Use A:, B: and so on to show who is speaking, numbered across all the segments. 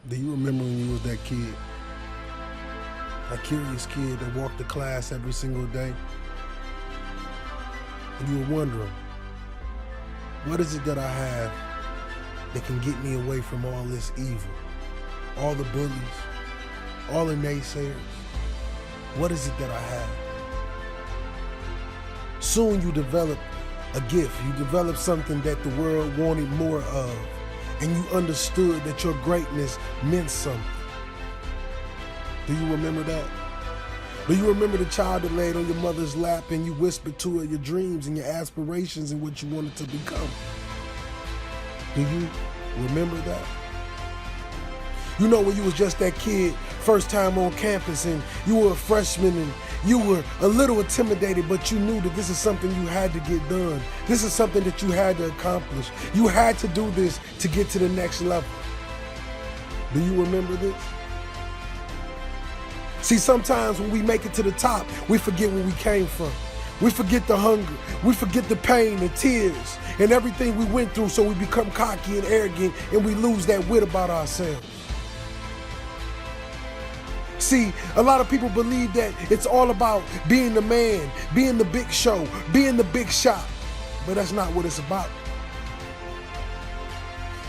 A: Do you remember when you was that kid? That curious kid that walked to class every single day? And you were wondering, what is it that I have that can get me away from all this evil? All the bullies, all the naysayers. What is it that I have? Soon you develop a gift. You develop something that the world wanted more of. And you understood that your greatness meant something. Do you remember that? Do you remember the child that laid on your mother's lap and you whispered to her your dreams and your aspirations and what you wanted to become? Do you remember that? You know when you was just that kid, first time on campus, and you were a freshman and you were a little intimidated, but you knew that this is something you had to get done. This is something that you had to accomplish. You had to do this to get to the next level. Do you remember this? See, sometimes when we make it to the top, we forget where we came from. We forget the hunger. We forget the pain, the tears, and everything we went through, so we become cocky and arrogant, and we lose that wit about ourselves. See, a lot of people believe that it's all about being the man, being the big show, being the big shot, but that's not what it's about.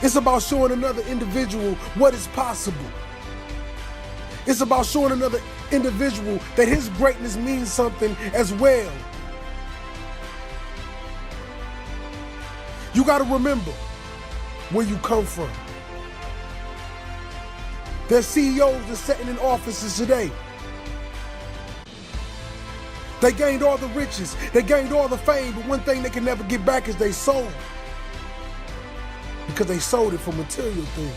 A: It's about showing another individual what is possible. It's about showing another individual that his greatness means something as well. You got to remember where you come from. There's CEOs that's sitting in offices today. They gained all the riches, they gained all the fame, but one thing they can never get back is their soul. Because they sold it for material things.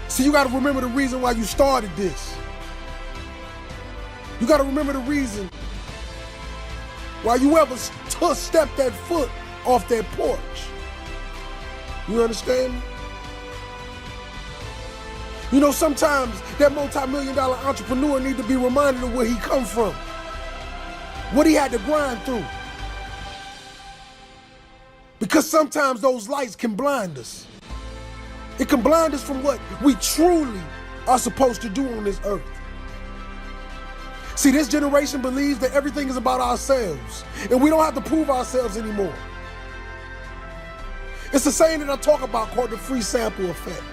A: See, you got to remember the reason why you started this. You got to remember the reason why you ever stepped that foot off that porch. You understand me? You know, sometimes that multi-million-dollar entrepreneur needs to be reminded of where he come from, what he had to grind through. Because sometimes those lights can blind us. It can blind us from what we truly are supposed to do on this earth. See, this generation believes that everything is about ourselves, and we don't have to prove ourselves anymore. It's the saying that I talk about called the free sample effect.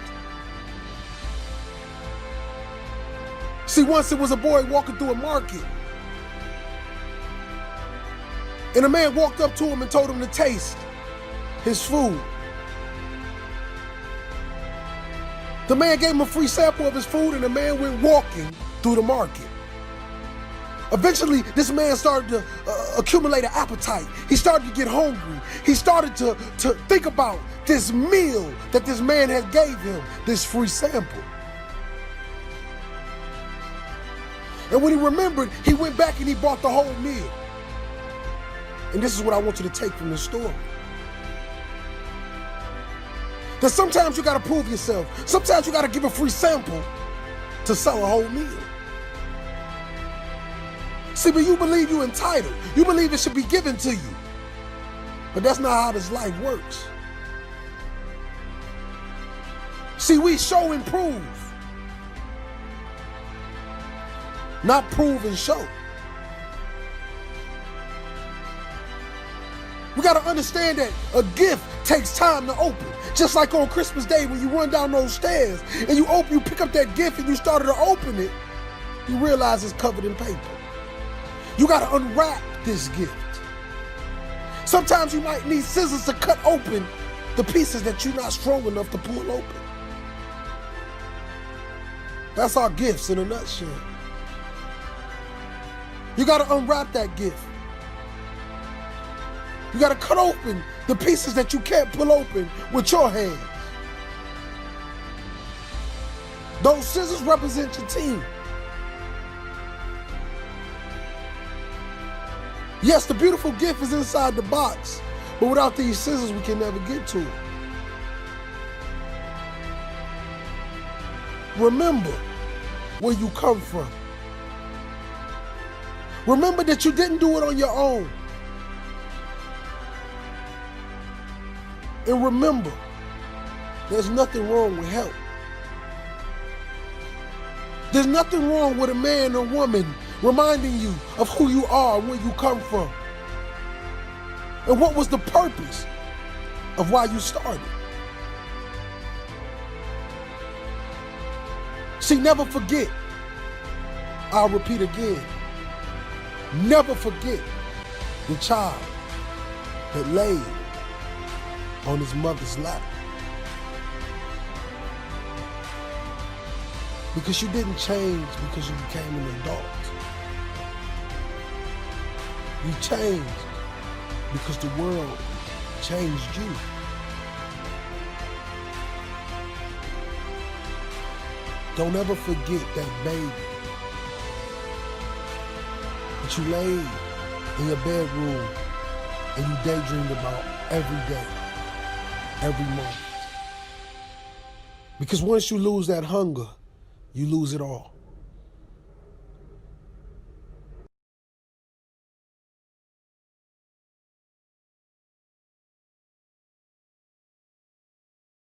A: See, once it was a boy walking through a market, and a man walked up to him and told him to taste his food. The man gave him a free sample of his food, and the man went walking through the market. Eventually, this man started to accumulate an appetite. He started to get hungry. He started to think about this meal that this man had gave him, this free sample. And when he remembered, he went back and he bought the whole meal. And this is what I want you to take from this story. That sometimes you got to prove yourself. Sometimes you got to give a free sample to sell a whole meal. See, but you believe you're entitled. You believe it should be given to you. But that's not how this life works. See, we show and prove. Not prove and show. We got to understand that a gift takes time to open. Just like on Christmas Day when you run down those stairs and you pick up that gift and you started to open it, you realize it's covered in paper. You got to unwrap this gift. Sometimes you might need scissors to cut open the pieces that you're not strong enough to pull open. That's our gifts in a nutshell. You got to unwrap that gift. You got to cut open the pieces that you can't pull open with your hands. Those scissors represent your team. Yes, the beautiful gift is inside the box, but without these scissors, we can never get to it. Remember where you come from. Remember that you didn't do it on your own. And remember There's nothing wrong with help. There's nothing wrong with a man or woman reminding you of who you are and where you come from. And what was the purpose of why you started. See, never forget. I'll repeat again. Never forget the child that laid on his mother's lap. Because you didn't change because you became an adult. You changed because the world changed you. Don't ever forget that baby that you laid in your bedroom and you daydreamed about every day, every moment. Because once you lose that hunger, you lose it all.